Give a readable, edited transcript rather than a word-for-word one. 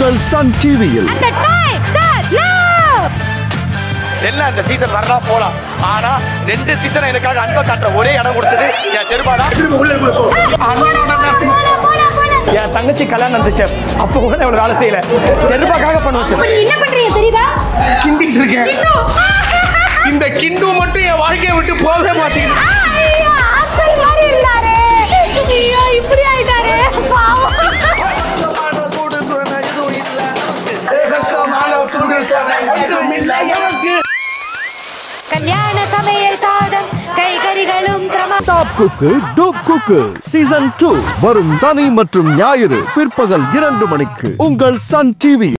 உங்கள் சன் டிவியில். என்ன இந்த சீசன் வரலா போலாம். ஆனா 2 சீசன் எனக்காக அன்பை காட்டுற ஒரே இடம் கொடுத்தது என் செருப்பாதான். என் தங்கச்சி கல்யாணம் இருந்துச்சு, அப்போ கூட இவ்வளவு வேலை செய்யல, செருப்பாக்காக பண்ணுச்சு. என்ன பண்றீங்க தெரியுதா? கிண்டிட்டு இருக்கேன். இந்த கிண்டு மட்டும் என் வாழ்க்கையை விட்டு போகவே மாட்டேங்குது. இப்படி ஆயிட்டாரு பாவம். கல்யாண சமையல் சாதம் கைகறிகளும் top cook dupe cook season 2 வரும் சனி மற்றும் ஞாயிறு பிற்பகல் 2 மணிக்கு உங்கள் சன் டிவி.